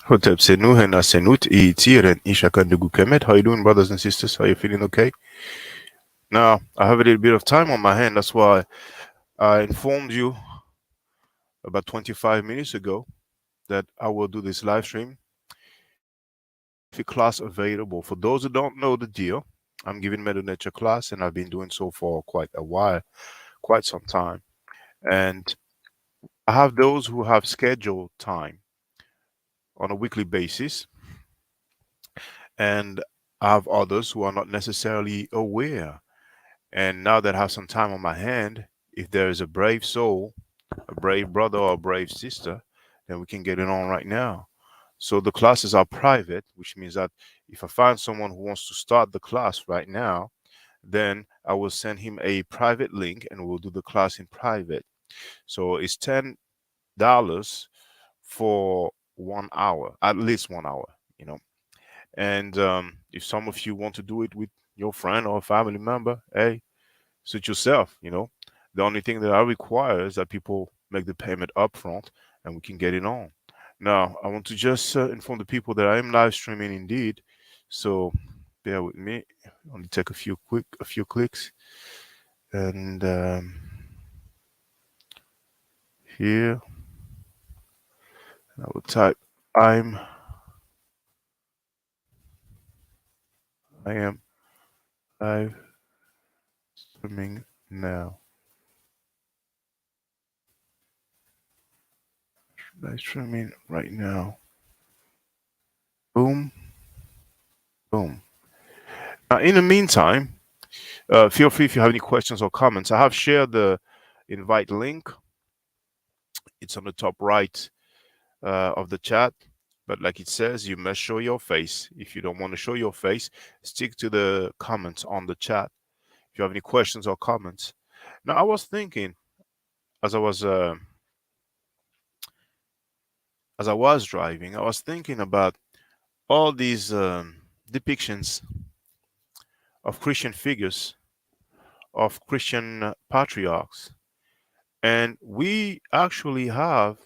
Hotep Senuhen Asenut Tiren Ishakan de Gukemet. How you doing, brothers and sisters? How you feeling? Okay. Now I have a little bit of time on my hand. That's why I informed you about 25 minutes ago that I will do this live stream. The class available for those who don't know the deal. I'm giving Medu Neter class, and I've been doing so for quite a while, quite some time. And I have those who have scheduled time on a weekly basis, and I have others who are not necessarily aware. And now that I have some time on my hand, if there is a brave soul, a brave brother or a brave sister, then we can get it on right now. So the classes are private, which means that if I find someone who wants to start the class right now, then I will send him a private link and we'll do the class in private. So it's $10 for 1 hour, at least 1 hour. And if some of you want to do it with your friend or family member, hey, suit yourself. The only thing that I require is that people make the payment upfront and we can get it on. Now, I want to just inform the people that I am live streaming indeed. So bear with me. Only take a few clicks. And here I will type I am live streaming now. Live streaming right now. Boom. Boom. Now, in the meantime, feel free if you have any questions or comments. I have shared the invite link. It's on the top right of the chat. But like it says, you must show your face. If you don't want to show your face, stick to the comments on the chat. If you have any questions or comments. Now, I was thinking as I was driving, I was thinking about all these depictions of Christian figures, of Christian patriarchs. And we actually have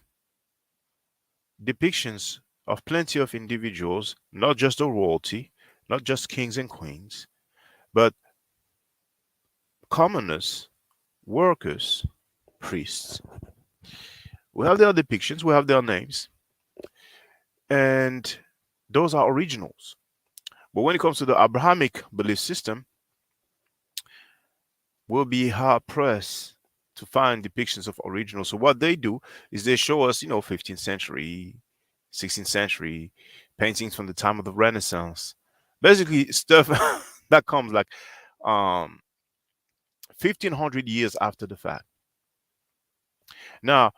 depictions of plenty of individuals, not just the royalty, not just kings and queens, but commoners, workers, priests. We have their depictions, we have their names, and those are originals. But when it comes to the Abrahamic belief system, we'll be hard pressed to find depictions of originals. So what they do is they show us, 15th century, 16th century paintings from the time of the Renaissance. Basically, stuff that comes like 1500 years after the fact. Now,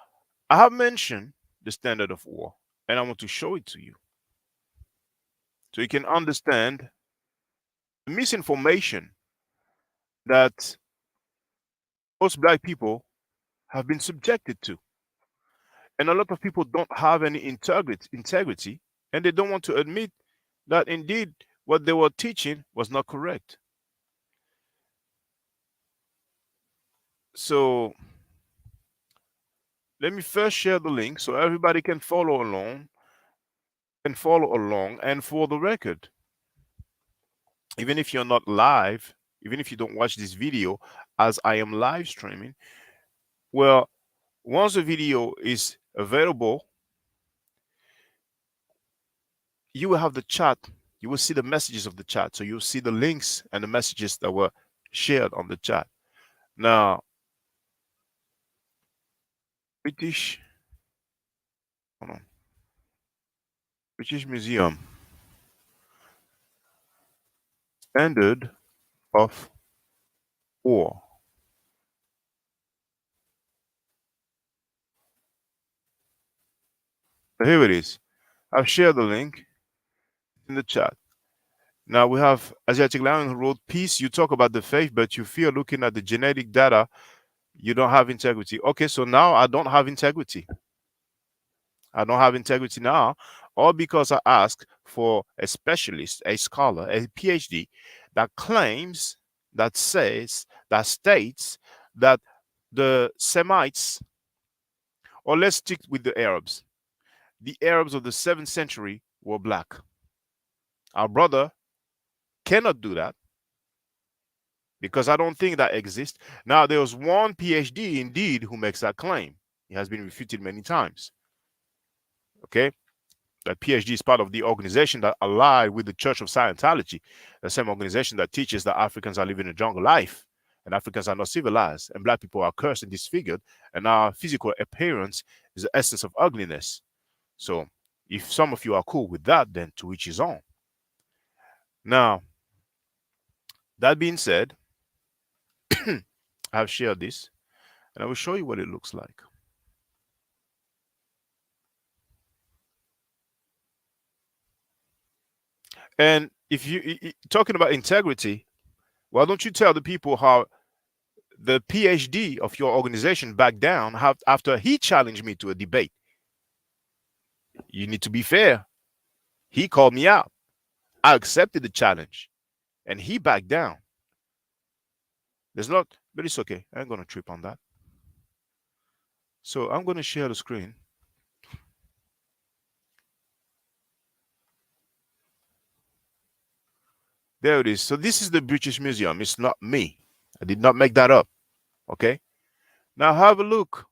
I have mentioned the standard of war, and I want to show it to you so you can understand the misinformation that most black people have been subjected to. And a lot of people don't have any integrity, and they don't want to admit that indeed what they were teaching was not correct. So let me first share the link so everybody can follow along. And for the record, even if you're not live, even if you don't watch this video as I am live streaming, well, once the video is available, you will have the chat. You will see the messages of the chat. So you'll see the links and the messages that were shared on the chat. Now, British, hold on, British Museum, Standard of War. So here it is. I've shared the link in the chat. Now we have Asiatic Lion who wrote, "Peace, you talk about the faith, but you fear looking at the genetic data, you don't have integrity." Okay, so now I don't have integrity. I don't have integrity now, all because I asked for a specialist, a scholar, a PhD that claims, that says, that states that the Semites, or let's stick with the Arabs, the Arabs of the 7th century were black. Our brother cannot do that because I don't think that exists. Now, there's one PhD indeed who makes that claim. It has been refuted many times. Okay? That PhD is part of the organization that allied with the Church of Scientology, the same organization that teaches that Africans are living a jungle life and Africans are not civilized and black people are cursed and disfigured and our physical appearance is the essence of ugliness. So if some of you are cool with that, then to each his own. Now, that being said, I've shared this and I will show you what it looks like. And if you talking about integrity, why don't you tell the people how the PhD of your organization backed down after he challenged me to a debate? You need to be fair. He called me out. I accepted the challenge and he backed down. There's not, but it's okay. I ain't going to trip on that. So I'm going to share the screen. There it is. So this is the British Museum. It's not me. I did not make that up. Okay. Now have a look.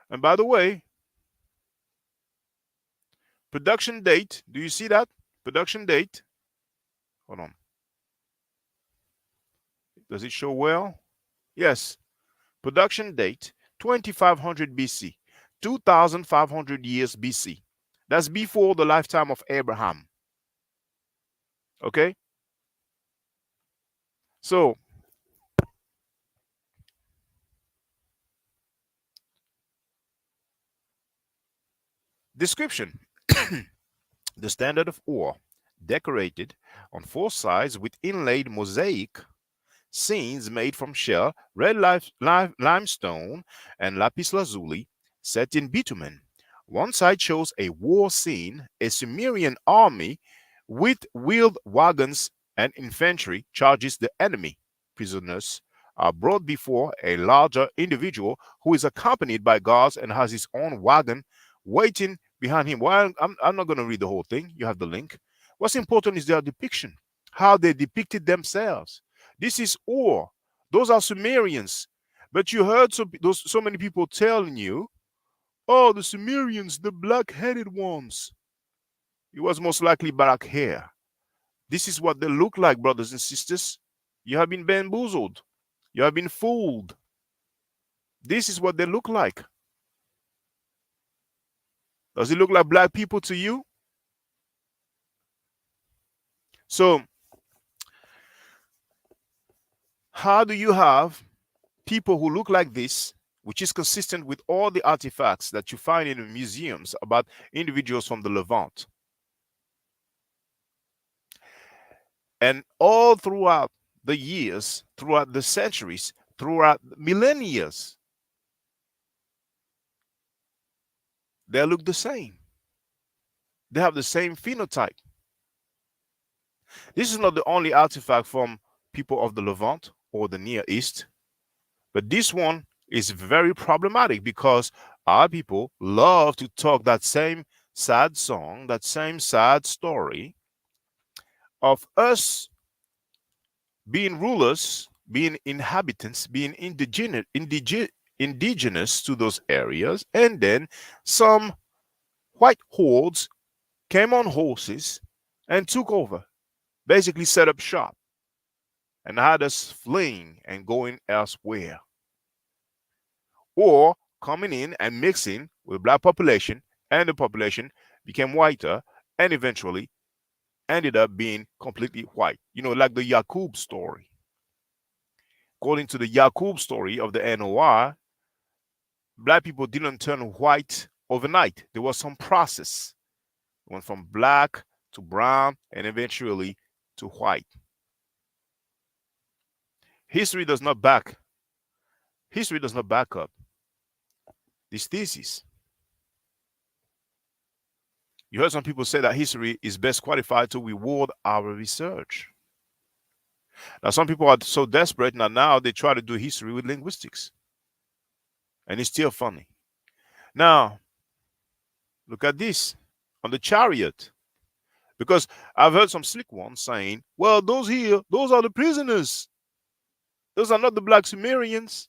And by the way, production date. Do you see that? Production date. Hold on. Does it show well? Yes. Production date 2500 BC, 2500 years BC. That's before the lifetime of Abraham. Okay? So, description. The standard of ore, decorated on four sides with inlaid mosaic scenes made from shell, red limestone, and lapis lazuli set in bitumen. One side shows a war scene, a Sumerian army with wheeled wagons and infantry charges the enemy. Prisoners are brought before a larger individual who is accompanied by guards and has his own wagon waiting behind him. Well, I'm not going to read the whole thing. You have the link. What's important is their depiction, how they depicted themselves. This is Ur. Those are Sumerians. But you heard so many people telling you, oh, the Sumerians, the black-headed ones. It was most likely black hair. This is what they look like, brothers and sisters. You have been bamboozled. You have been fooled. This is what they look like. Does it look like black people to you? So, how do you have people who look like this, which is consistent with all the artifacts that you find in the museums about individuals from the Levant? And all throughout the years, throughout the centuries, throughout millennia, they look the same. They have the same phenotype. This is not the only artifact from people of the Levant or the Near East, but this one is very problematic because our people love to talk that same sad song, that same sad story of us being rulers, being inhabitants, being indigenous to those areas, and then some white hordes came on horses and took over, basically set up shop, and had us fleeing and going elsewhere, or coming in and mixing with black population, and the population became whiter and eventually ended up being completely white. You know, like the Yakub story. According to the Yakub story of the NOR, black people didn't turn white overnight. There was some process. It went from black to brown and eventually to white. History does not back up this thesis. You heard some people say that history is best qualified to reward our research. Now, some people are so desperate now they try to do history with linguistics. And it's still funny. Now, Look at this on the chariot. Because I've heard some slick ones saying, well, those here, those are the prisoners. Those are not the black Sumerians.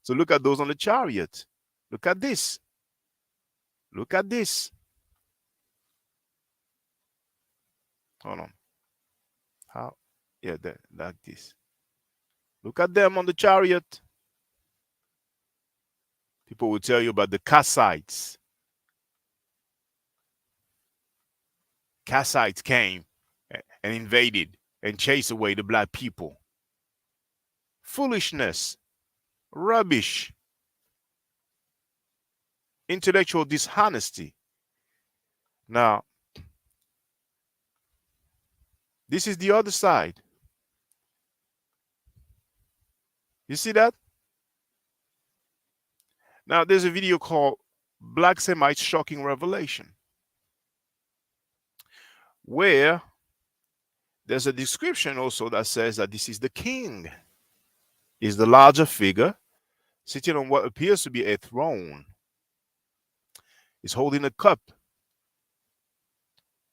So look at those on the chariot. Look at this. Look at this. Hold on. How? Yeah, like this. Look at them on the chariot. People will tell you about the Kassites. Kassites came and invaded and chased away the black people. Foolishness, rubbish, intellectual dishonesty. Now, this is the other side. You see that? Now, there's a video called Black Semites Shocking Revelation, where there's a description also that says that this is the king, is the larger figure sitting on what appears to be a throne. He's holding a cup.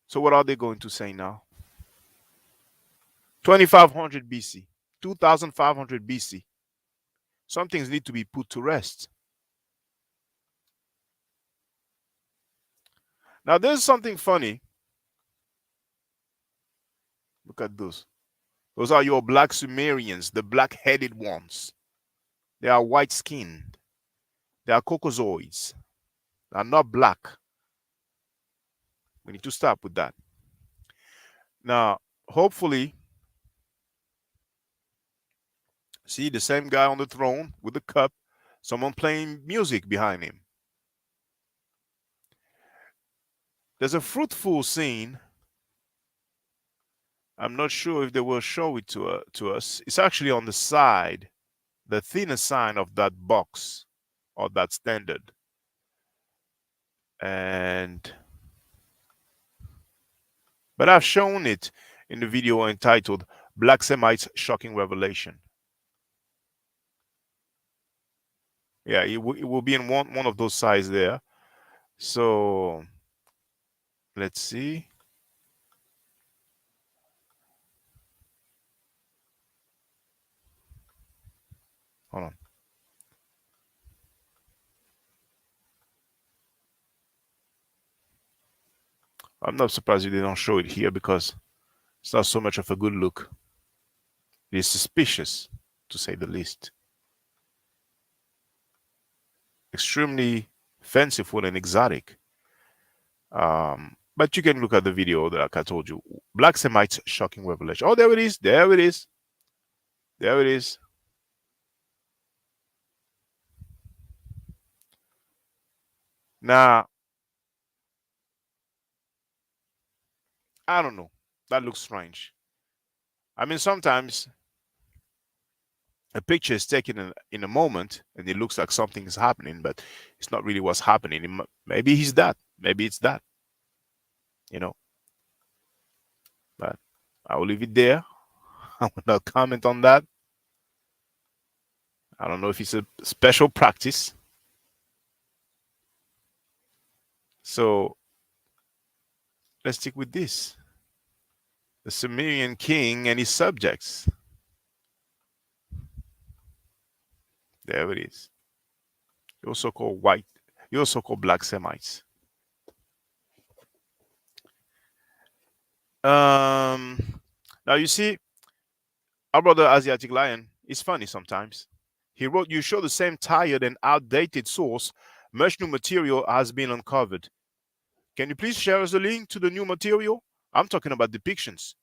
So what are they going to say now? 2500 BC, 2500 BC. Some things need to be put to rest. Now, there's something funny. Look at those. Those are your black Sumerians, the black-headed ones. They are white-skinned. They are Caucasoids. They are not black. We need to stop with that. Now, hopefully, see the same guy on the throne with the cup, someone playing music behind him. There's a fruitful scene. I'm not sure if they will show it to us. It's actually on the side, the thinner side of that box or that standard. But I've shown it in the video entitled Black Semites Shocking Revelation. Yeah, it will be in one of those sides there. So let's see. Hold on. I'm not surprised they don't show it here because it's not so much of a good look. It is suspicious, to say the least. Extremely fanciful and exotic. But you can look at the video, like I told you. Black Semites Shocking Revelation. Oh, there it is. There it is. There it is. Now, I don't know. That looks strange. I mean, sometimes a picture is taken in a moment and it looks like something is happening, but it's not really what's happening. Maybe he's that. Maybe it's that. You know. But I will leave it there. I will not comment on that. I don't know if it's a special practice. So let's stick with this. The Sumerian king and his subjects. There it is. You also call white. You also call black Semites. Now you see, our brother Asiatic Lion is funny sometimes. He wrote, "You show the same tired and outdated source. Much new material has been uncovered. Can you please share us a link to the new material?" I'm talking about depictions.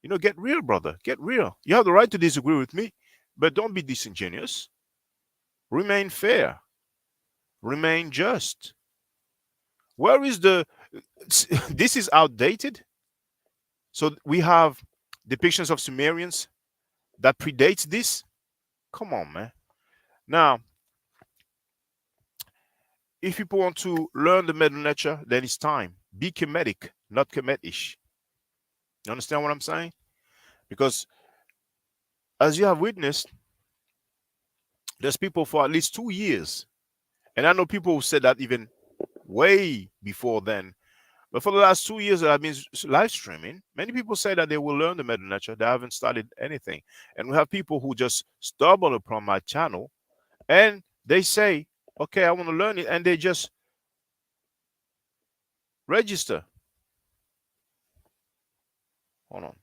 You know, get real, brother. Get real. You have the right to disagree with me, but don't be disingenuous. Remain fair. Remain just. Where is the... This is outdated. So we have depictions of Sumerians that predates this. Come on, man. Now, if people want to learn the Medu Neter, then it's time. Be Kemetic, not Kemetish. You understand what I'm saying? Because as you have witnessed, there's people for at least 2 years. And I know people who said that even way before then. But for the last 2 years that I've been live streaming, many people say that they will learn the Medu Neter. They haven't studied anything. And we have people who just stumble upon my channel and they say, okay, I want to learn it. And they just register. Hold on.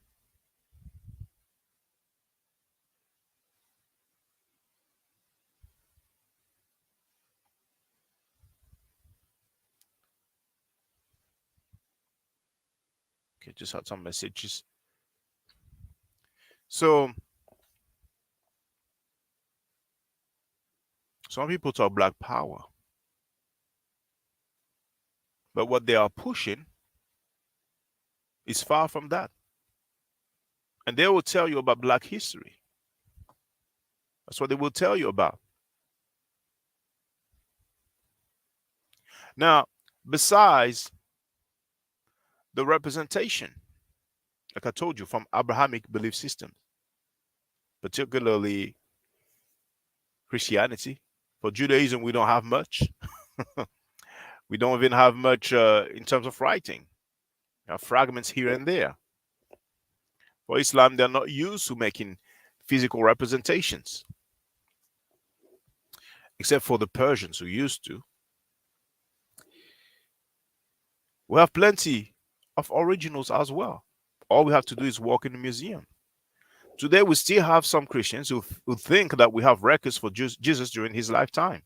Okay, just had some messages. So some people talk black power, but what they are pushing is far from that. And they will tell you about black history. That's what they will tell you about. Now, besides the representation, like I told you, from Abrahamic belief systems, particularly Christianity. For Judaism, we don't have much. We don't even have much in terms of writing. Fragments here and there. For Islam, they're not used to making physical representations, except for the Persians who used to. We have plenty of originals as well. All we have to do is walk in the museum. Today, we still have some Christians who think that we have records for Jesus during his lifetime.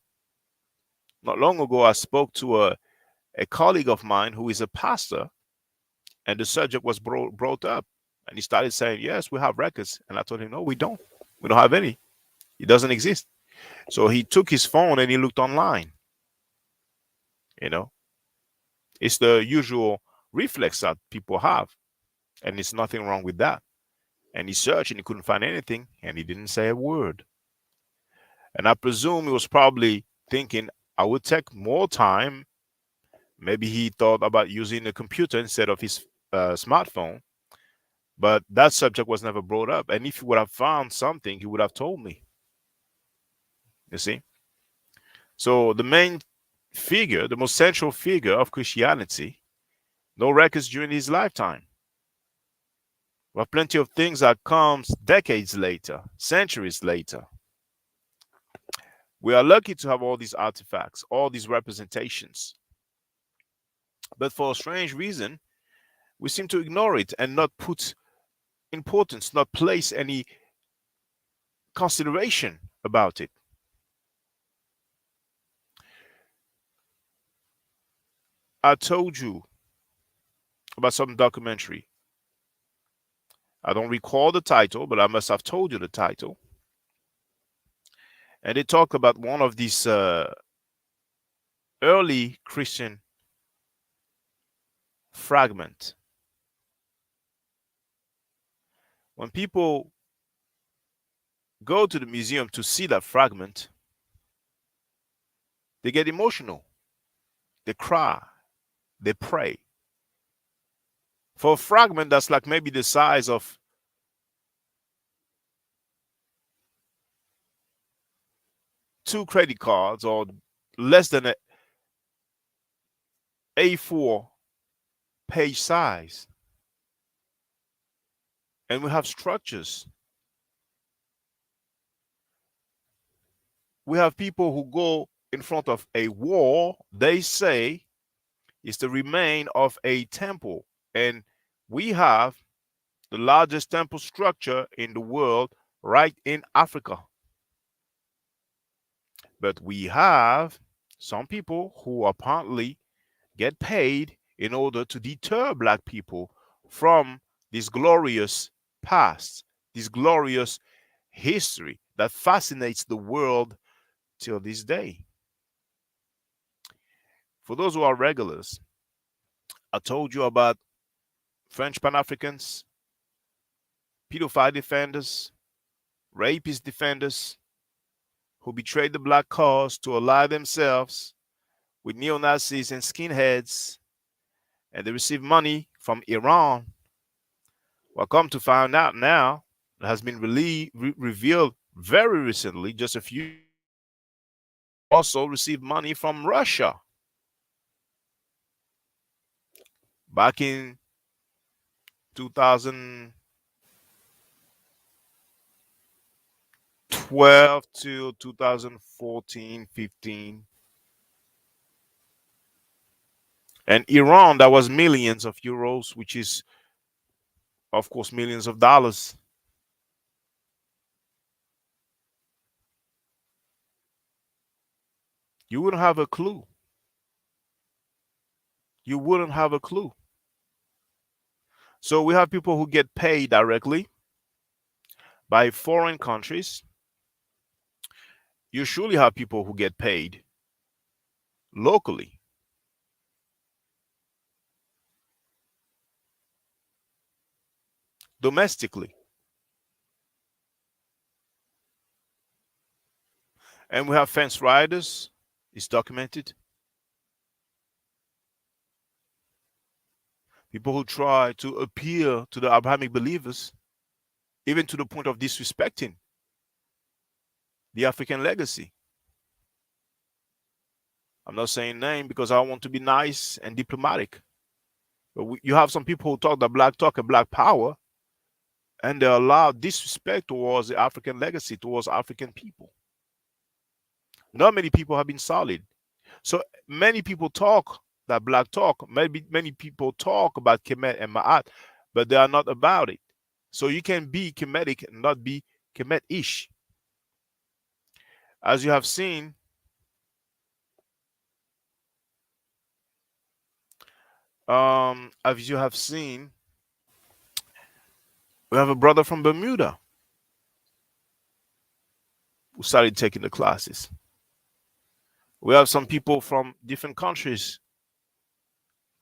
Not long ago, I spoke to a colleague of mine who is a pastor, and the subject was brought up. And he started saying, yes, we have records. And I told him, no, we don't. We don't have any. It doesn't exist. So he took his phone and he looked online. You know, it's the usual reflex that people have. And there's nothing wrong with that. And he searched and he couldn't find anything. And he didn't say a word. And I presume he was probably thinking, I would take more time. Maybe he thought about using a computer instead of his smartphone. But that subject was never brought up. And if he would have found something, he would have told me. You see? So the main figure, the most central figure of Christianity, no records during his lifetime. We have plenty of things that comes decades later, centuries later. We are lucky to have all these artifacts, all these representations. But for a strange reason, we seem to ignore it and not put importance, not place any consideration about it. I told you about some documentary. I don't recall the title, but I must have told you the title. And they talked about one of these early Christian fragments. When people go to the museum to see that fragment, they get emotional. They cry. They pray. For a fragment that's like maybe the size of two credit cards or less than an A4 page size. And we have structures. We have people who go in front of a wall, they say it's the remain of a temple. And we have the largest temple structure in the world right in Africa. But we have some people who apparently get paid in order to deter black people from this glorious past, this glorious history that fascinates the world till this day. For those who are regulars, I told you about French Pan-Africans, pedophile defenders, rapist defenders who betrayed the black cause to ally themselves with neo-Nazis and skinheads, and they received money from Iran. Well, come to find out now, it has been revealed very recently, just a few, also received money from Russia. Back in 2012 to 2014, 15. And Iran, that was millions of euros, which is, of course, millions of dollars. You wouldn't have a clue. You wouldn't have a clue. So we have people who get paid directly by foreign countries. You surely have people who get paid locally, domestically. And we have fence riders, it's documented. People who try to appeal to the Abrahamic believers, even to the point of disrespecting the African legacy. I'm not saying name because I want to be nice and diplomatic. But you have some people who talk and black power, and they allow disrespect towards the African legacy, towards African people. Not many people have been solid. So many people talk that black talk. Maybe many people talk about Kemet and Ma'at, but they are not about it. So you can be Kemetic and not be Kemet-ish. As you have seen, as you have seen, we have a brother from Bermuda who started taking the classes. We have some people from different countries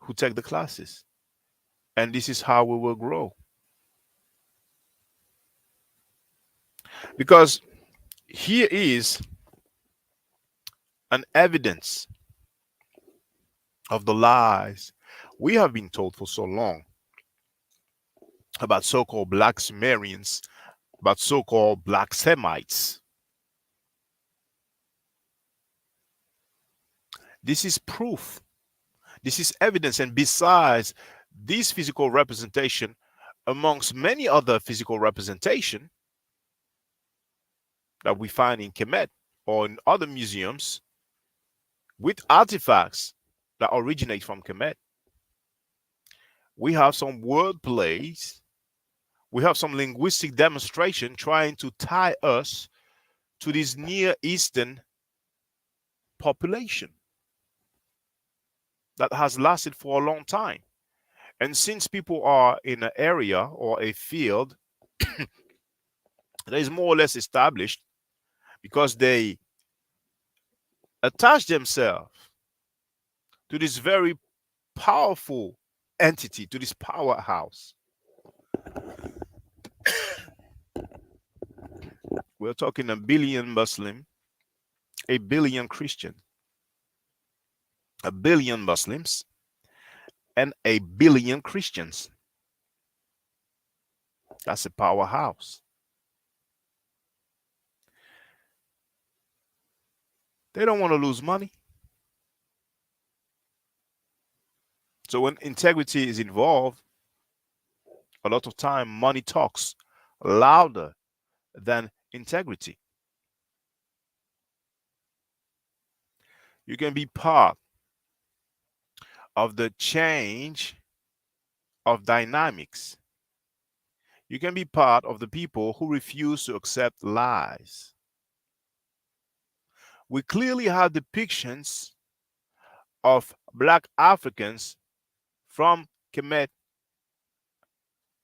who take the classes. And this is how we will grow. Because here is an evidence of the lies we have been told for so long about so-called black Sumerians, about so-called black Semites. This is proof. This is evidence. And besides this physical representation, amongst many other physical representation that we find in Kemet or in other museums with artifacts that originate from Kemet, we have some word plays, we have some linguistic demonstration trying to tie us to this Near Eastern population that has lasted for a long time. And since people are in an area or a field that is more or less established because they attach themselves to this very powerful entity, to this powerhouse. We're talking a billion Muslim, a billion Christian, a billion Muslims, and a billion Christians. That's a powerhouse. They don't want to lose money. So when integrity is involved, a lot of time money talks louder than integrity. You can be part of the change of dynamics. You can be part of the people who refuse to accept lies. We clearly have depictions of black Africans from Kemet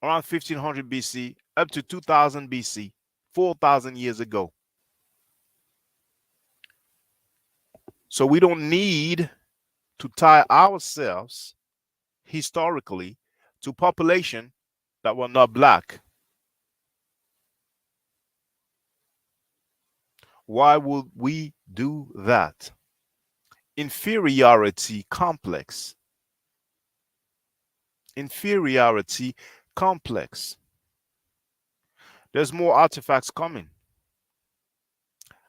around 1500 BC up to 2000 BC, 4,000 years ago. So we don't need to tie ourselves historically to population that were not black. Why would we do that? Inferiority complex. Inferiority complex. There's more artifacts coming,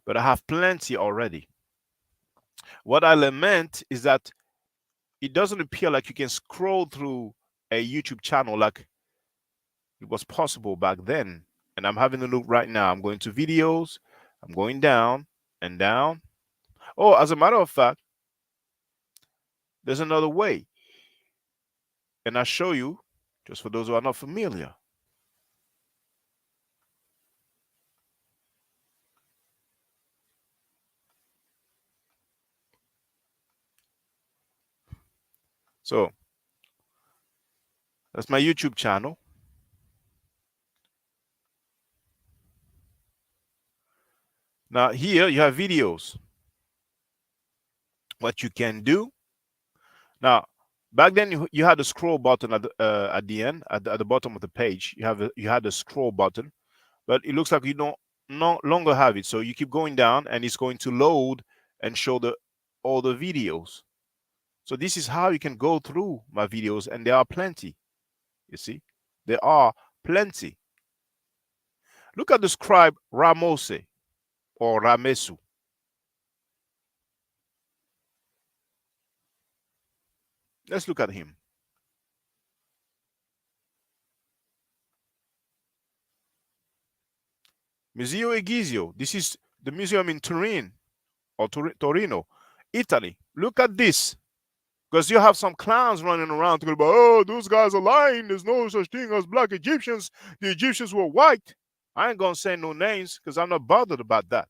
but I have plenty already. What I lament is that it doesn't appear like you can scroll through a YouTube channel like it was possible back then. And I'm having a look right now. I'm going to videos, I'm going down and down. Oh, as a matter of fact, there's another way. And I'll show you, just for those who are not familiar. So that's my YouTube channel. Now here you have videos. What you can do. Now, back then you had a scroll button at the end, at the bottom of the page. You had a scroll button, but it looks like you don't no longer have it. So you keep going down, and it's going to load and show all the videos. So this is how you can go through my videos, and there are plenty. You see, there are plenty. Look at the scribe Ramose or Ramesu. Let's look at him. Museo Egizio. This is the museum in Turin or Torino, Italy. Look at this. Because you have some clowns running around talking about, oh, those guys are lying. There's no such thing as black Egyptians. The Egyptians were white. I ain't going to say no names because I'm not bothered about that.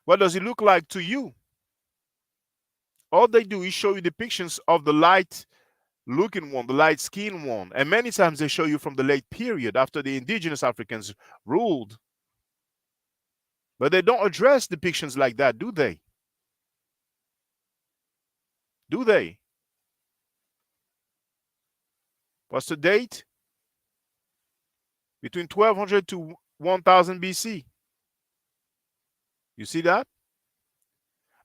What does it look like to you? All they do is show you depictions of the light looking one, the light skinned one. And many times they show you from the late period after the indigenous Africans ruled. But they don't address depictions like that, do they? Do they? What's the date? Between 1200 to 1000 BC. You see that?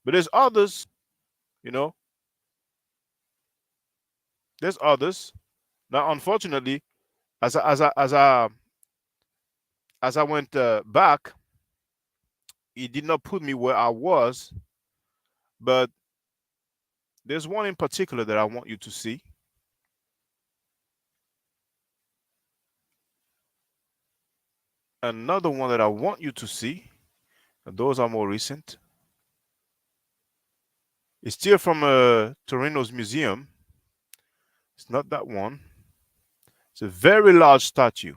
But there's others, you know, there's others. Now, unfortunately, as I went back, it did not put me where I was. But there's one in particular that I want you to see. Another one that I want you to see. Those are more recent. It's still from Torino's museum. It's not that one. It's a very large statue.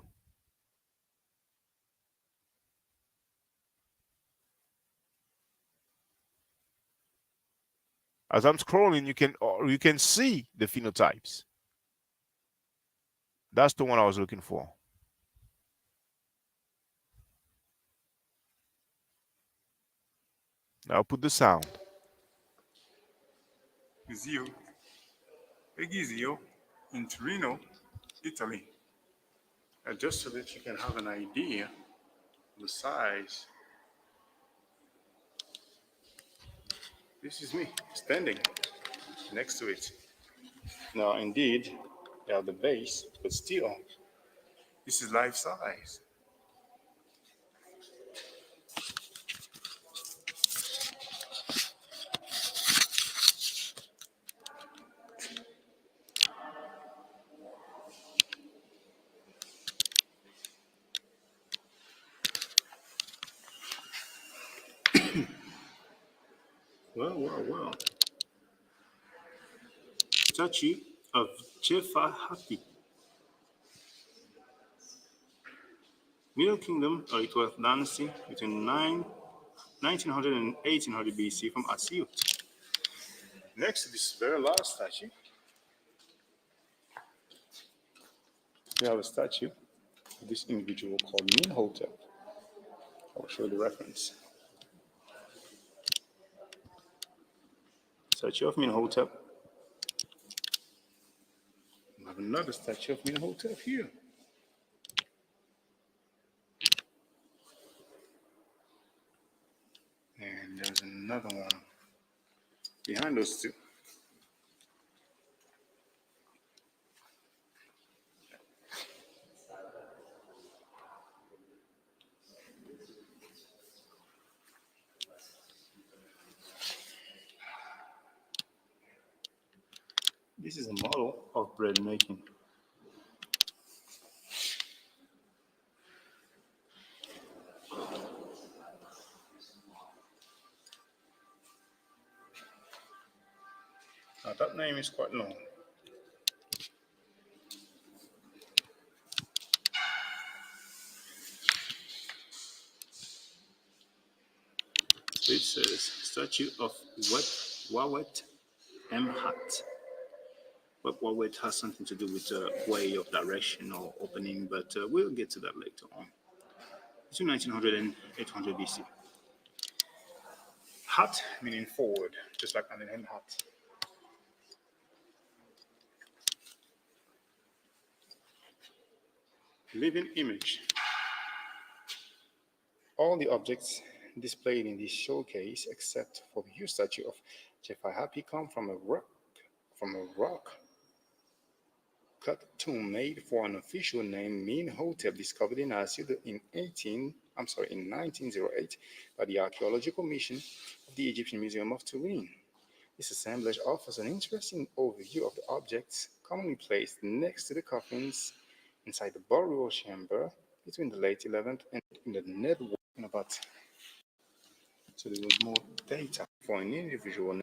As I'm scrolling, you can see the phenotypes. That's the one I was looking for. Now I'll put the sound. Museo Egizio in Torino, Italy. Just so that you can have an idea of the size. This is me standing next to it. Now, indeed, they are the base, but still, this is life size. Well. Statue of Jefahati. Middle Kingdom or 12th dynasty between 1900 and 1800 BC from Asiut. Next to this very large statue, we have a statue of this individual called Minhotep. I will show the reference. Statue of Minhotep. We have another statue of Minhotep here. And there's another one behind those two. This is a model of bread making. Now that name is quite long. So it says statue of Wawet Mhat. But Wawet has something to do with way of direction or opening, but we'll get to that later on. Between 1900 and 800 BC. Hat meaning forward, just like Amen Hat. Living image. All the objects displayed in this showcase, except for the huge statue of Jephi Happy, come from a rock cut tomb made for an official named Menhotep, discovered in Asia in 1908 by the Archaeological Mission of the Egyptian Museum of Turin. This assemblage offers an interesting overview of the objects commonly placed next to the coffins inside the burial chamber between the late 11th and in the network about. So there was more data for an individual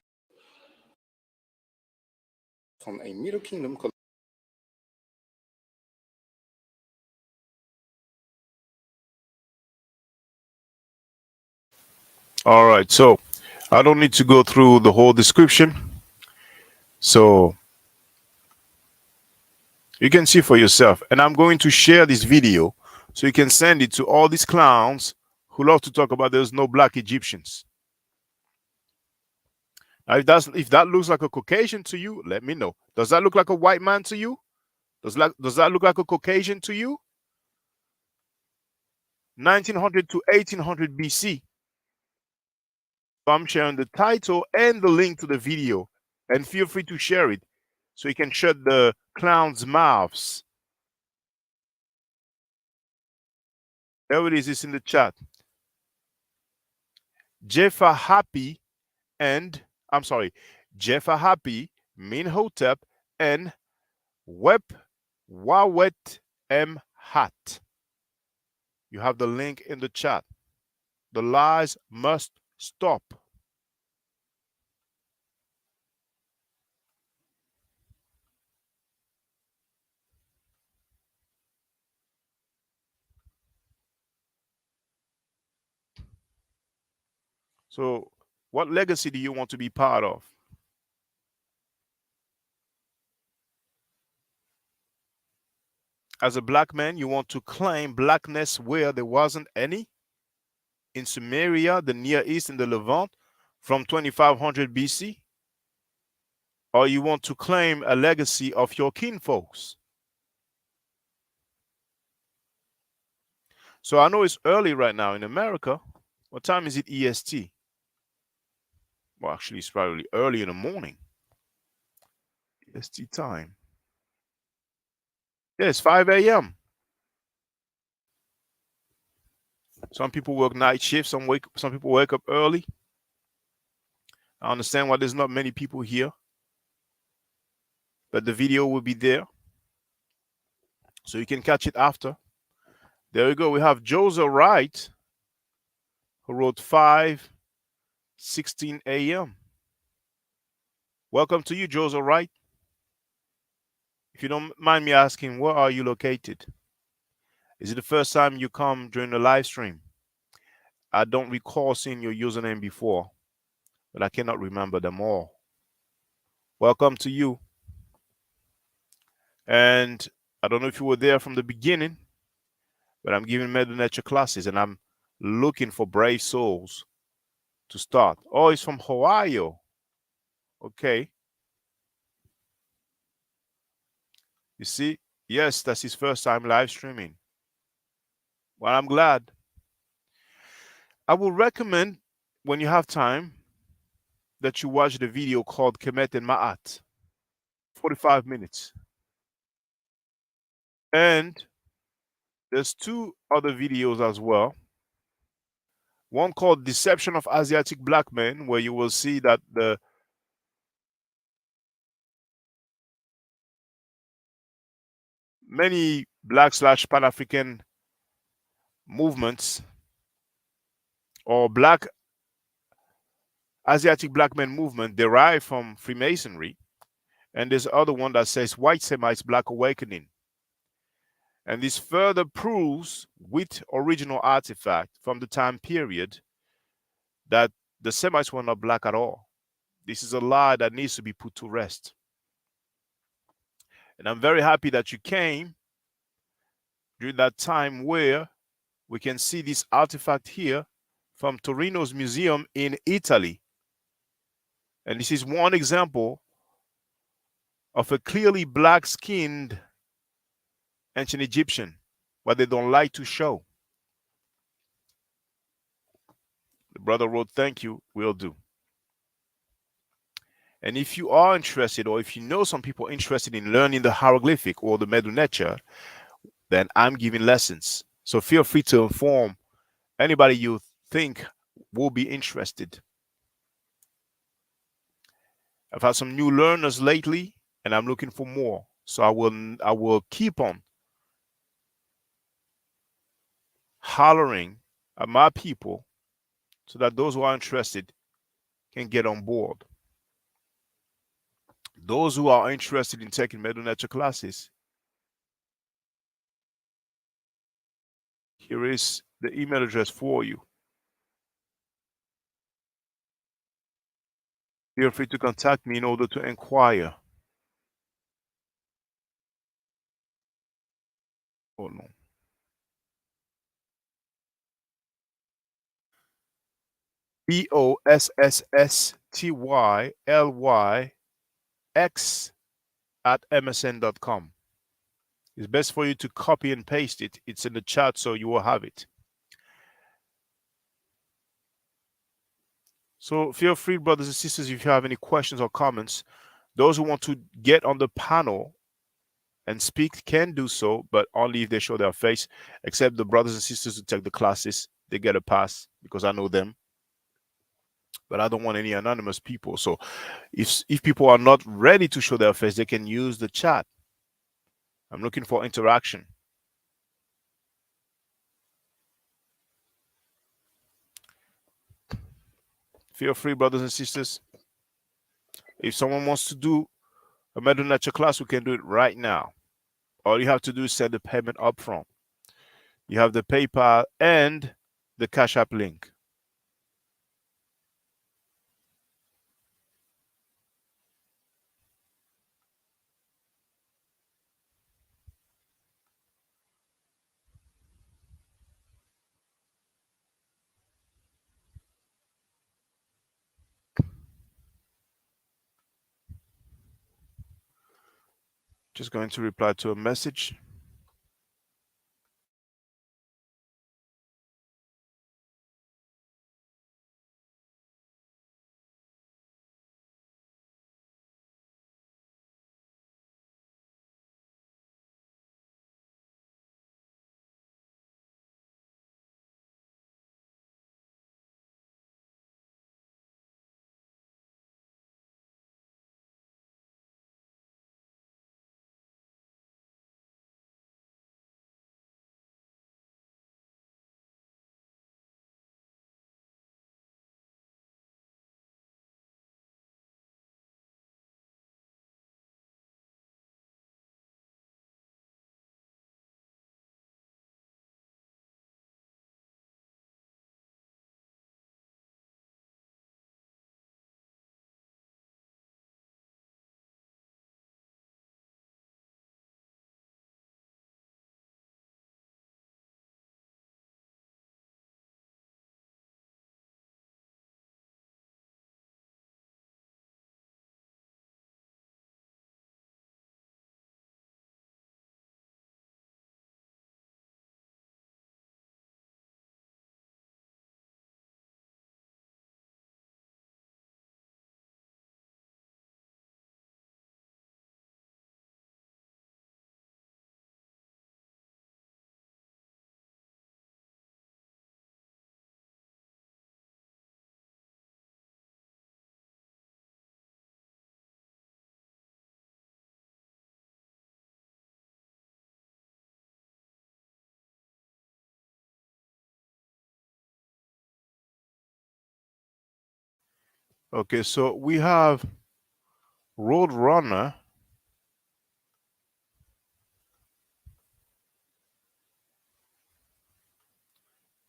from a Middle Kingdom collection. All right, so I don't need to go through the whole description. So you can see for yourself. And I'm going to share this video so you can send it to all these clowns who love to talk about there's no black Egyptians. Now, if that looks like a Caucasian to you, let me know. Does that look like a white man to you? Does that look like a Caucasian to you? 1900 to 1800 BC. So I'm sharing the title and the link to the video. And feel free to share it so you can shut the clowns' mouths. There it is, it's in the chat. Jepha Happy and, I'm sorry, Jepha Happy, Menhotep, and Wawet M. Hat. You have the link in the chat. The lies must stop. So, what legacy do you want to be part of? As a black man, you want to claim blackness where there wasn't any? In Sumeria, the Near East, and the Levant from 2500 BC? Or you want to claim a legacy of your kinfolks? So I know it's early right now in America. What time is it EST? Well, actually, it's probably early in the morning. EST time. Yeah, it's 5 a.m. Some people work night shifts. Some people wake up early. I understand why there's not many people here, but the video will be there, so you can catch it after. There we go. We have Joseph Wright, who wrote 5:16 a.m. Welcome to you, Joseph Wright. If you don't mind me asking, where are you located? Is it the first time you come during the live stream? I don't recall seeing your username before, but I cannot remember them all. Welcome to you. And I don't know if you were there from the beginning, but I'm giving Medu Neter classes and I'm looking for brave souls to start. Oh, it's from Hawaii. Okay. You see? Yes, that's his first time live streaming. Well, I'm glad. I would recommend, when you have time, that you watch the video called Kemet and Ma'at. 45 minutes. And there's two other videos as well. One called Deception of Asiatic Black Men, where you will see that the many black slash Pan African movements or black Asiatic black men movement derived from Freemasonry. And there's other one that says white Semites black awakening. And this further proves with original artifact from the time period that the Semites were not black at all. This is a lie that needs to be put to rest. And I'm very happy that you came during that time where we can see this artifact here from Torino's museum in Italy. And this is one example of a clearly black skinned ancient Egyptian, but they don't like to show. The brother wrote, "Thank you, will do." And if you are interested, or if you know some people interested in learning the hieroglyphic or the Medu Neter, then I'm giving lessons. So feel free to inform anybody you think will be interested. I've had some new learners lately, and I'm looking for more. So I will keep on hollering at my people so that those who are interested can get on board. Those who are interested in taking Medu Neter classes, here is the email address for you. Feel free to contact me in order to inquire. Oh no. BOSSSTYLYX@msn.com. It's best for you to copy and paste it. It's in the chat, so you will have it. So feel free, brothers and sisters, if you have any questions or comments. Those who want to get on the panel and speak can do so, but only if they show their face, except the brothers and sisters who take the classes. They get a pass because I know them. But I don't want any anonymous people. So if people are not ready to show their face, they can use the chat. I'm looking for interaction. Feel free, brothers and sisters. If someone wants to do a Medu Neter class, we can do it right now. All you have to do is send the payment up front. You have the PayPal and the Cash App link. Just going to reply to a message. Okay, so we have Roadrunner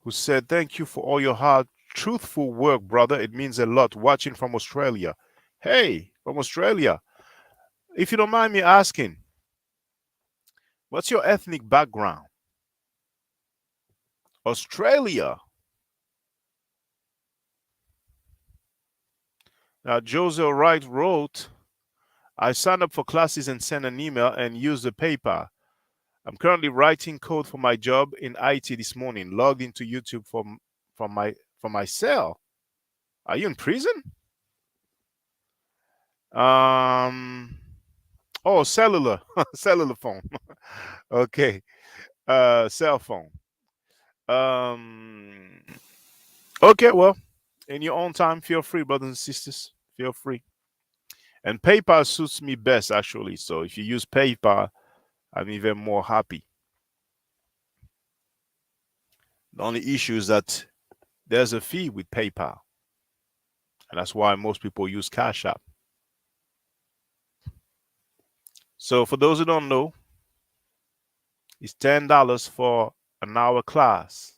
who said, "Thank you for all your hard, truthful work, brother. It means a lot watching from Australia." Hey, from Australia. If you don't mind me asking, what's your ethnic background? Australia. Now, Joseph Wright wrote, I signed up for classes and sent an email and used the paper. I'm currently writing code for my job in IT this morning. Logged into YouTube from my cell. Are you in prison? Um. Oh, cellular, cellular phone. Okay. Cell phone. Um. Okay. Well, in your own time, feel free, brothers and sisters. Feel free. And PayPal suits me best, actually. So if you use PayPal, I'm even more happy. The only issue is that there's a fee with PayPal, and that's why most people use Cash App. So for those who don't know, it's $10 for an hour class.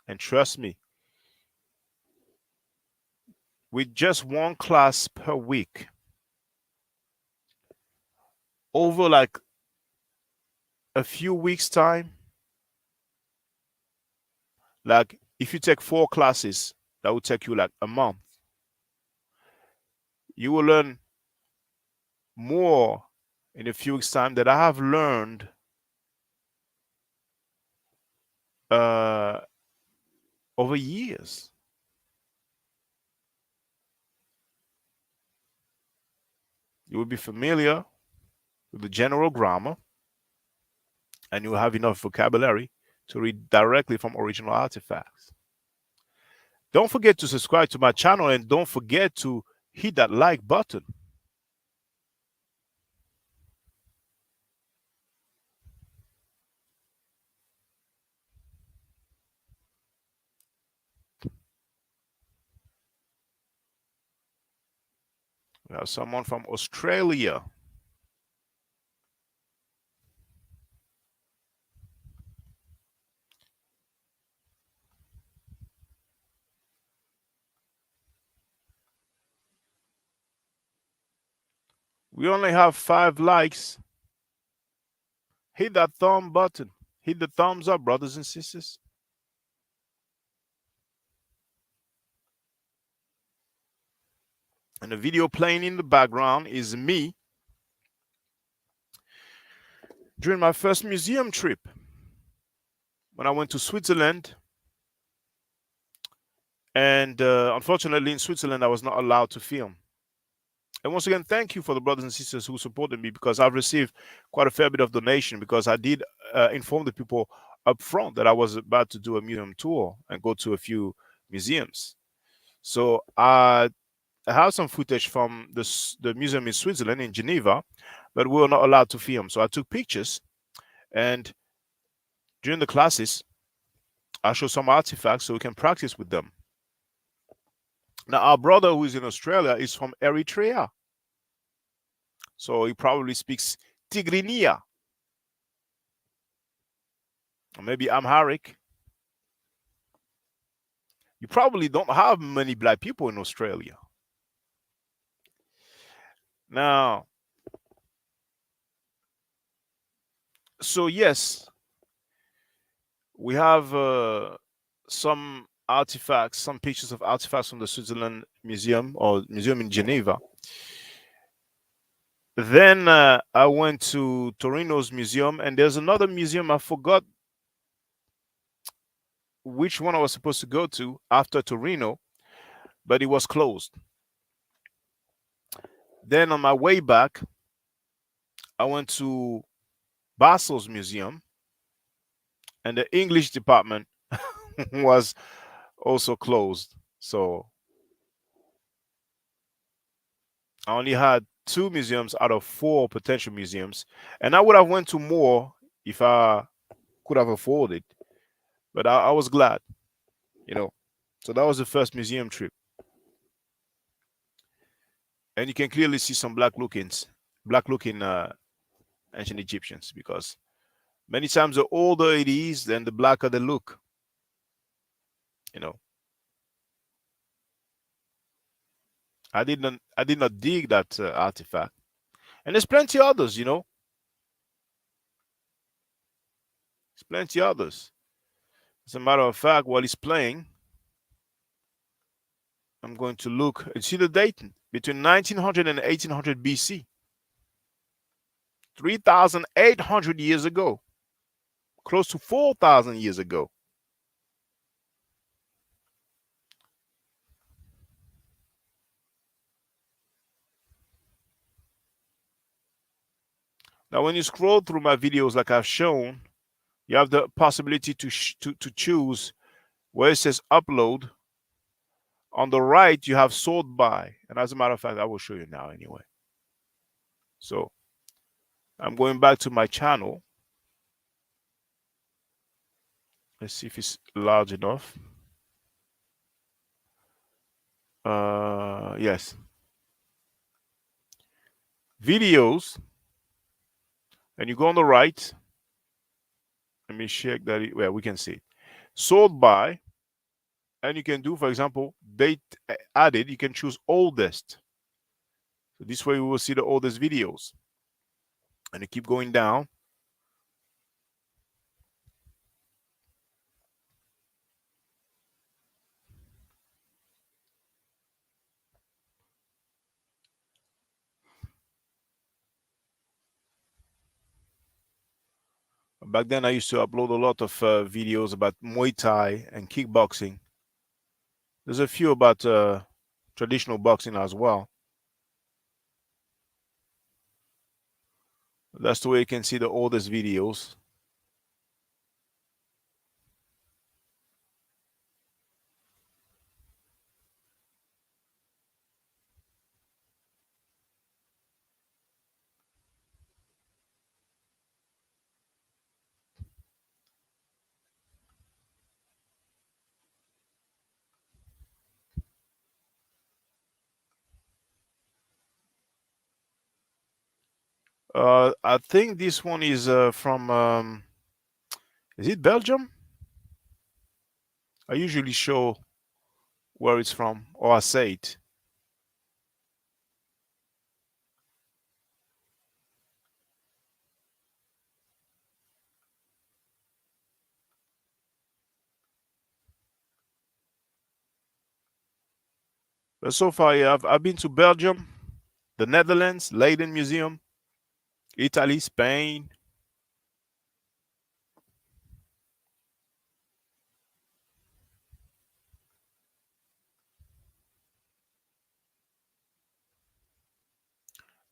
And trust me, with just one class per week, over like a few weeks' time, like if you take 4 classes, that will take you like a month. You will learn more in a few weeks' time that I have learned uh, over years. You will be familiar with the general grammar, and you will have enough vocabulary to read directly from original artifacts. Don't forget to subscribe to my channel and don't forget to hit that like button. We have someone from Australia. We only have 5 likes. Hit that thumb button. Hit the thumbs up, brothers and sisters. And the video playing in the background is me during my first museum trip when I went to Switzerland. And unfortunately, in Switzerland, I was not allowed to film. And once again, thank you for the brothers and sisters who supported me because I've received quite a fair bit of donation because I did inform the people up front that I was about to do a museum tour and go to a few museums. So I have some footage from the museum in Switzerland, in Geneva, but we were not allowed to film. So I took pictures, and during the classes, I show some artifacts so we can practice with them. Now, our brother who is in Australia is from Eritrea. So he probably speaks Tigrinya, or maybe Amharic. You probably don't have many black people in Australia. Now, so yes, we have some artifacts, some pictures of artifacts from the Switzerland Museum or Museum in Geneva. Then I went to Torino's museum, and there's another museum. I forgot which one I was supposed to go to after Torino, but it was closed. Then on my way back, I went to Basel's museum, and the English department was also closed. So I only had 2 museums out of 4 potential museums, and I would have went to more if I could have afforded. But I was glad, you know. So that was the first museum trip. and you can clearly see some black looking ancient Egyptians, because many times the older it is, then the blacker they look. You know, I did not dig that artifact, and there's plenty others. There's plenty others. As a matter of fact, while he's playing, I'm going to look and see the date between 1900 and 1800 BC, 3,800 years ago, close to 4,000 years ago. Now, when you scroll through my videos, like I've shown, you have the possibility to choose where it says upload. On the right, you have sort by, and as a matter of fact, I will show you now anyway. So I'm going back to my channel. Let's see if it's large enough. Yes. Videos, and you go on the right. Let me check that. Well, we can see it. Sort by, and you can do, for example, date added. You can choose oldest. So this way, we will see the oldest videos, and you keep going down. Back then, I used to upload a lot of videos about Muay Thai and kickboxing. There's a few about traditional boxing as well. That's the way you can see the oldest videos. I think this one is from, is it Belgium? I usually show where it's from, or I say it. But so far, yeah, I've been to Belgium, the Netherlands, Leiden Museum, Italy, Spain.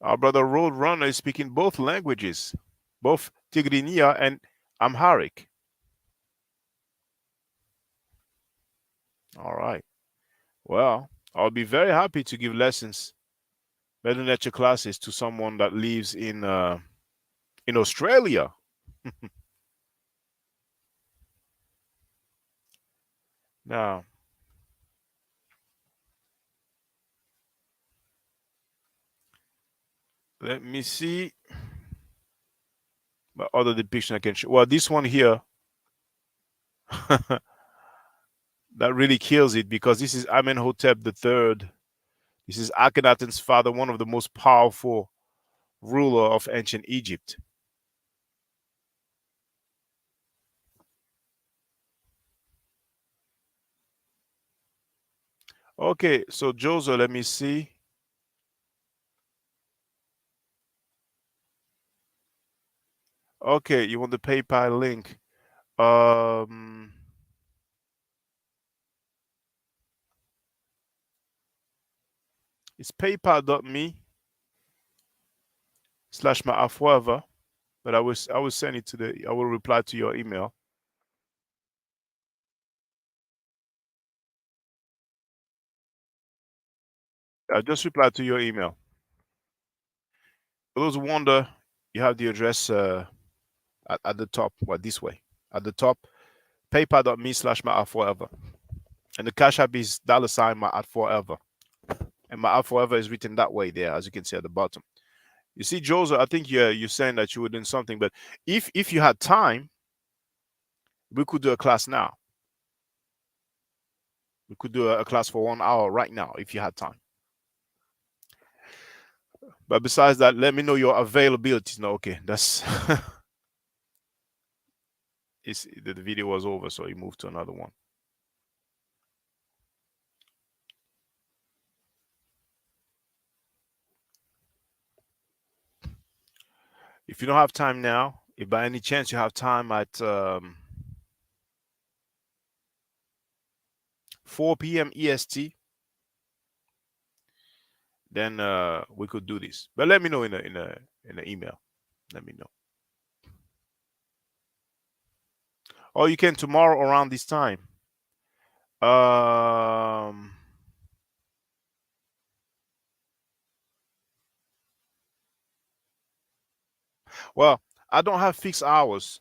Our brother Roadrunner is speaking both languages, both Tigrinya and Amharic. All right. Well, I'll be very happy to give lessons, Medu Neter classes, to someone that lives in Australia. Now, let me see what other depiction I can show. Well, this one here, that really kills it, because this is Amenhotep III. This is Akhenaten's father, one of the most powerful ruler of ancient Egypt. Okay, so Joseph, let me see. Okay, you want the PayPal link. Um, it's paypal.me/maaforever, but I will send it I will reply to your email. I just replied to your email. For those who wonder, you have the address at the top. Well, this way. At the top, paypal.me/maaforever. And the cash app is $sign Maat forever. And my forever is written that way there, as you can see at the bottom. You see, Joseph, I think you're saying that you were doing something, but if you had time, we could do a class now. We could do a class for 1 hour right now if you had time. But besides that, let me know your availability. No, okay, that's the video was over, so you moved to another one. If you don't have time now, if by any chance you have time at 4 p.m. EST, then we could do this. But let me know in an email. Let me know. Or you can tomorrow around this time. Um, well, I don't have fixed hours.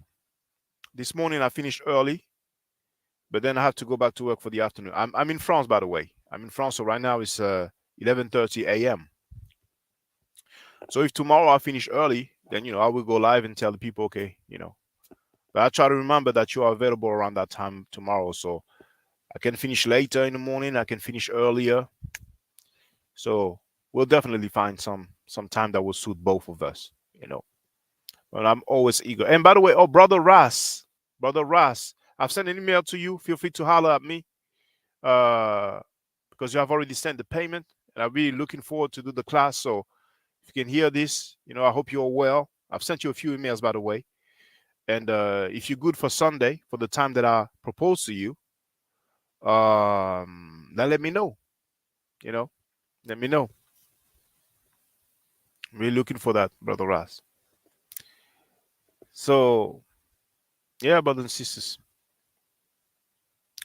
This morning I finished early, but then I have to go back to work for the afternoon. I'm in France, by the way. I'm in France, so right now it's 11:30 a.m. So if tomorrow I finish early, then I will go live and tell the people, okay. But I try to remember that you are available around that time tomorrow, so I can finish later in the morning. I can finish earlier. So we'll definitely find some time that will suit both of us. But I'm always eager. And by the way, oh brother Ras, I've sent an email to you. Feel free to holler at me, uh, because you have already sent the payment, and I'm really looking forward to do the class. So if you can hear this, I hope you're well. I've sent you a few emails, by the way. And if you're good for Sunday, for the time that I propose to you, then let me know. You know, let me know. I'm really looking for that, brother Ras. So yeah, brothers and sisters,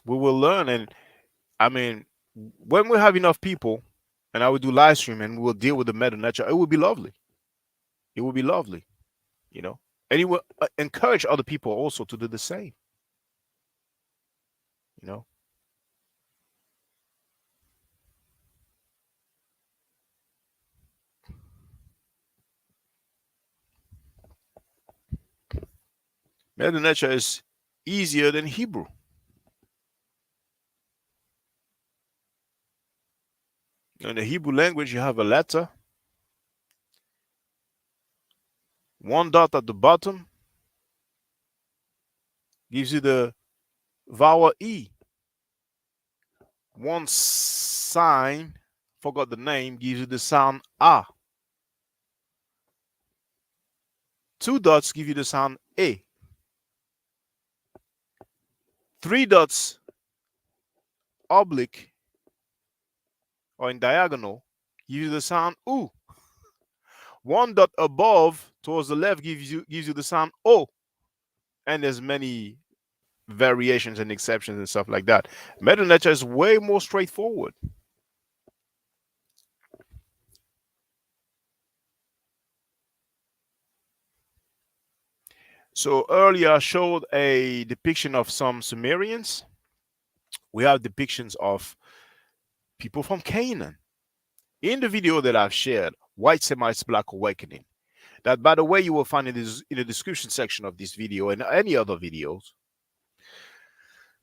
we will learn. And I mean, when we have enough people, and I will do live stream, and we will deal with the Medu Neter, it will be lovely. It will be lovely, you know. And it will encourage other people also to do the same. You know, Medu Neter is easier than Hebrew. In the Hebrew language, you have a letter, one dot at the bottom gives you the vowel E. One sign, forgot the name, gives you the sound A. Two dots give you the sound A. Three dots oblique or in diagonal gives you the sound U. One dot above towards the left gives you the sound O. And there's many variations and exceptions and stuff like that. Medu Neter is way more straightforward. So earlier I showed a depiction of some Sumerians. We have depictions of people from Canaan. In the video that I've shared, White Semites Black Awakening, that by the way you will find in the description section of this video and any other videos,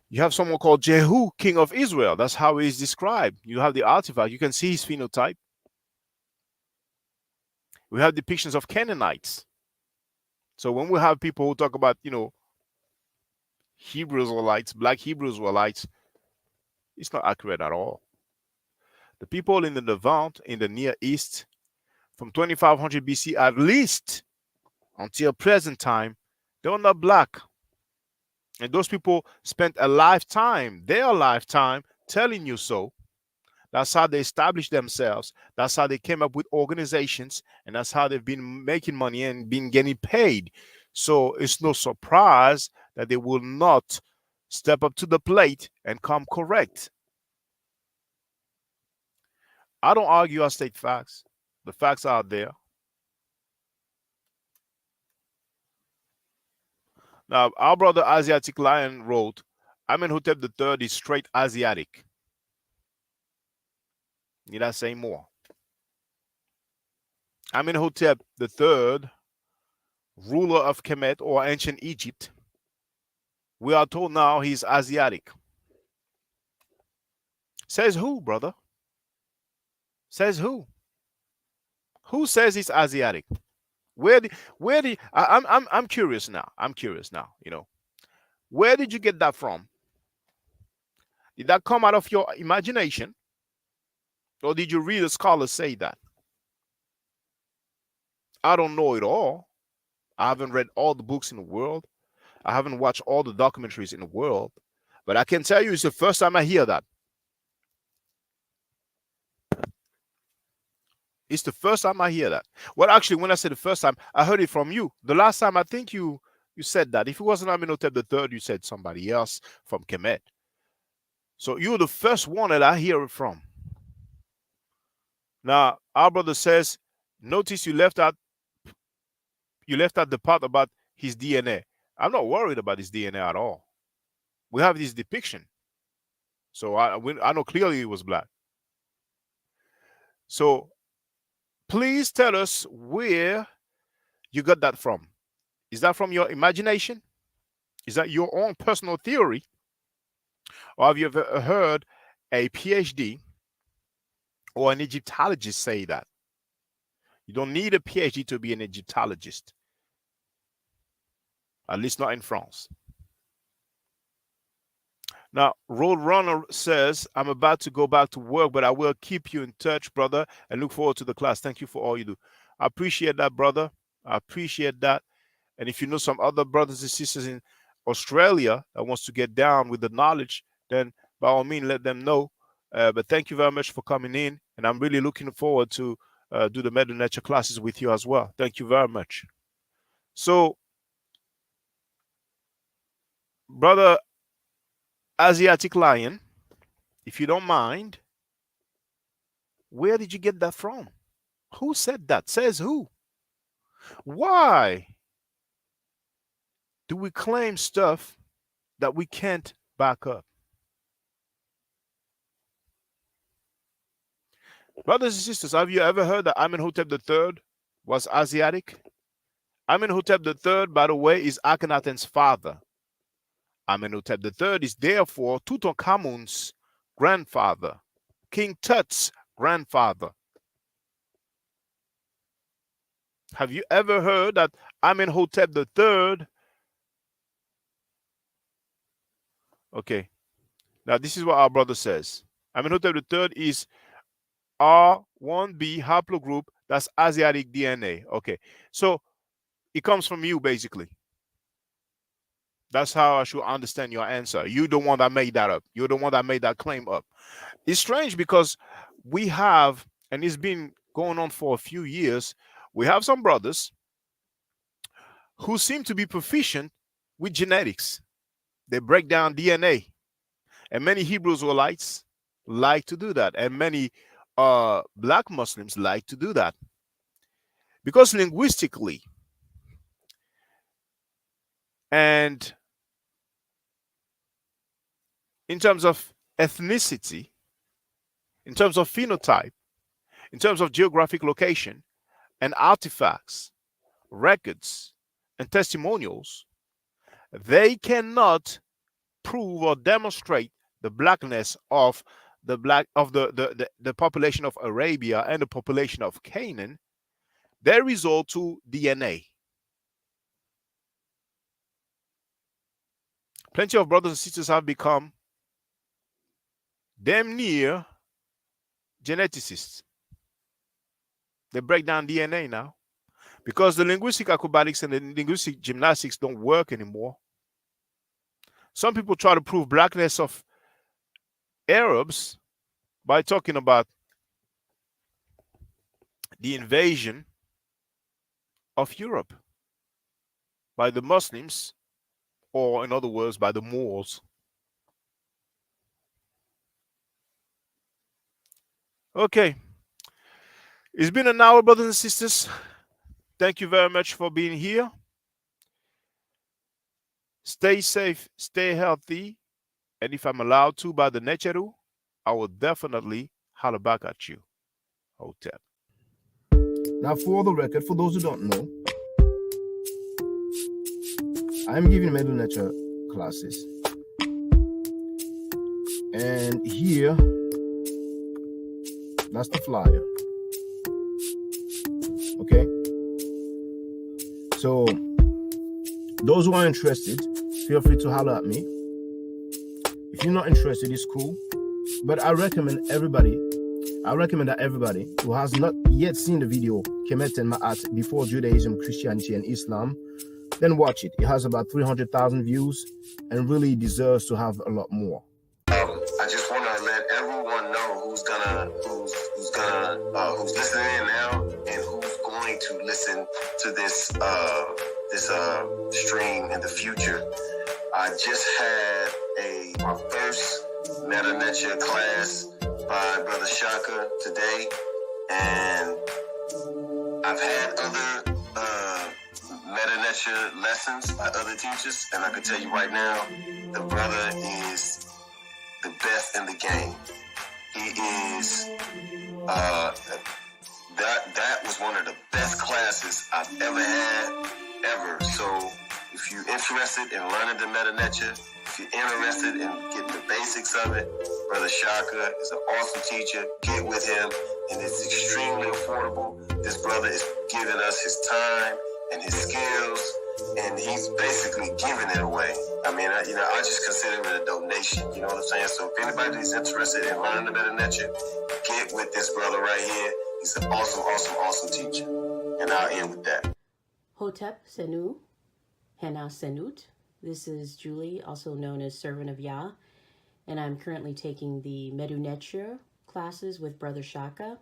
you have someone called Jehu, king of Israel. That's how he is described. You have the artifact. You can see his phenotype. We have depictions of Canaanites. So when we have people who talk about, Hebrew Israelites, black Hebrew Israelites, it's not accurate at all. The people in the Levant, in the Near East, from 2500 BC at least until present time, they were not black. And those people spent a lifetime, their lifetime, telling you so. That's how they established themselves. That's how they came up with organizations. And that's how they've been making money and been getting paid. So it's no surprise that they will not step up to the plate and come correct. I don't argue, I state facts. The facts are there. Now, our brother Asiatic Lion wrote, Amenhotep III is straight Asiatic. Need I say more? Amenhotep the third, ruler of Kemet or ancient Egypt. We are told now he's Asiatic. Says who, brother? Says who? Who says he's Asiatic? Where did I'm curious now. I'm curious now. Where did you get that from? Did that come out of your imagination, or did you read a scholar say that? I don't know it all. I haven't read all the books in the world. I haven't watched all the documentaries in the world. But I can tell you, it's the first time I hear that. It's the first time I hear that. Well, actually, when I said the first time, I heard it from you. The last time, I think you said that. If it wasn't Amenhotep the third, you said somebody else from Kemet. So you're the first one that I hear it from. Now, our brother says, notice you left out the part about his DNA. I'm not worried about his DNA at all. We have this depiction, so I know clearly he was black. So please tell us where you got that from. Is that from your imagination? Is that your own personal theory? Or have you ever heard a PhD or an Egyptologist say that? You don't need a PhD to be an Egyptologist, at least not in France. Now, Roadrunner says, I'm about to go back to work, but I will keep you in touch, brother, and look forward to the class. Thank you for all you do. I appreciate that, brother. I appreciate that. And if you know some other brothers and sisters in Australia that wants to get down with the knowledge, then by all means, let them know. But thank you very much for coming in. And I'm really looking forward to do the Medu Neter classes with you as well. Thank you very much. So, brother Asiatic Lion, if you don't mind, where did you get that from? Who said that? Says who? Why do we claim stuff that we can't back up? Brothers and sisters, have you ever heard that Amenhotep III was Asiatic? Amenhotep III, by the way, is Akhenaten's father. Amenhotep III is therefore Tutankhamun's grandfather, King Tut's grandfather. Have you ever heard that Amenhotep III? Okay, now this is what our brother says. Amenhotep III is R1b haplogroup, that's Asiatic DNA. Okay, so it comes from you basically. That's how I should understand your answer. You're the one that made that up. You're the one that made that claim up. It's strange because we have, and it's been going on for a few years, we have some brothers who seem to be proficient with genetics. They break down DNA. And many Hebrew Israelites like to do that. And many black Muslims like to do that. Because linguistically and in terms of ethnicity, in terms of phenotype, in terms of geographic location and artifacts, records, and testimonials, they cannot prove or demonstrate the blackness of the population of Arabia and the population of Canaan. They resort to DNA. Plenty of brothers and sisters have become damn near geneticists. They break down DNA now because the linguistic acrobatics and the linguistic gymnastics don't work anymore. Some people try to prove blackness of Arabs by talking about the invasion of Europe by the Muslims, or in other words, by the Moors. Okay. It's been an hour, brothers and sisters. Thank you very much for being here. Stay safe, stay healthy, and if I'm allowed to by the Necheru, I will definitely Holla back at you. Hotep. Now, for the record, for those who don't know, I'm giving Medu Neter classes. And here, that's the flyer. Okay? So, those who are interested, feel free to holler at me. If you're not interested, it's cool. But I recommend that everybody who has not yet seen the video Kemet and Ma'at before Judaism, Christianity, and Islam, then watch it. It has about 300,000 views and really deserves to have a lot more. I just want to let everyone know who's listening in now and who's going to listen to this stream in the future. I just had my first Medu Neter class by Brother Shaka today, and I've had other Medu Neter lessons by other teachers, and I can tell you right now, the brother is the best in the game. He is that was one of the best classes I've ever had, ever. So if you're interested in learning the Medu Neter, if you're interested in getting the basics of it, Brother Shaka is an awesome teacher. Get with him, and it's extremely affordable. This brother is giving us his time and his skills, and he's basically giving it away. I mean, I just consider it a donation. You know what I'm saying? So if anybody's interested in learning the Medu Neter, get with this brother right here. He's an awesome, awesome, awesome teacher. And I'll end with that. Hotep Senu, Hena Senut. This is Julie, also known as Servant of Yah, and I'm currently taking the Medu Neter classes with Brother Shaka,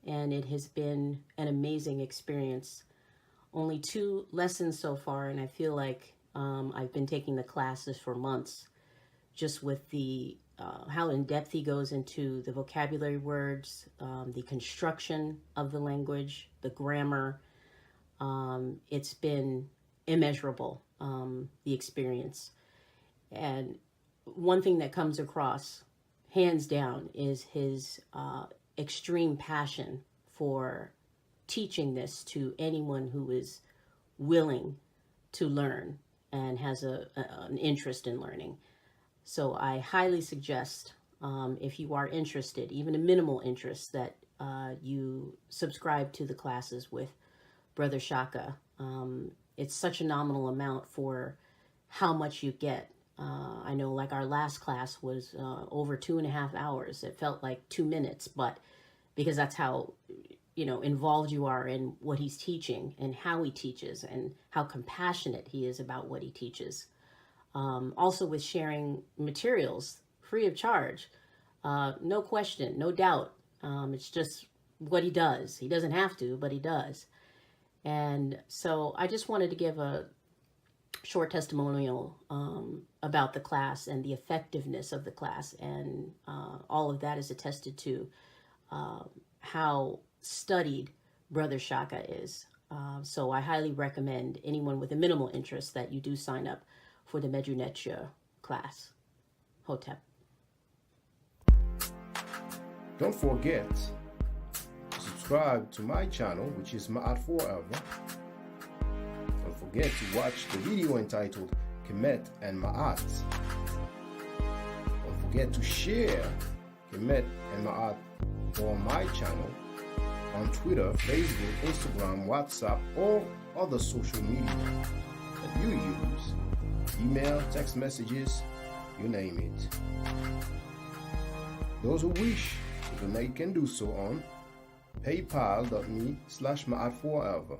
and it has been an amazing experience. Only 2 lessons so far, and I feel like I've been taking the classes for months, just with the how in depth he goes into the vocabulary words, the construction of the language, the grammar. It's been immeasurable, the experience. And one thing that comes across, hands down, is his extreme passion for teaching this to anyone who is willing to learn and has an interest in learning. So I highly suggest, if you are interested, even a minimal interest, that you subscribe to the classes with Brother Shaka. It's such a nominal amount for how much you get. I know, like, our last class was over 2.5 hours. It felt like 2 minutes, but because that's how, involved you are in what he's teaching and how he teaches and how compassionate he is about what he teaches. Also with sharing materials free of charge, no question, no doubt. It's just what he does. He doesn't have to, but he does. And so I just wanted to give a short testimonial about the class and the effectiveness of the class. And all of that is attested to how studied Brother Shaka is. So I highly recommend anyone with a minimal interest that you do sign up for the Medu Neter class. Hotep. Don't forget to subscribe to my channel, which is Ma'at Forever. Don't forget to watch the video entitled Kemet and Ma'at. Don't forget to share Kemet and Ma'at on my channel on Twitter, Facebook, Instagram, WhatsApp, or other social media that you use. Email, text messages, you name it. Those who wish to donate can do so on paypal.me/Ma'at Forever.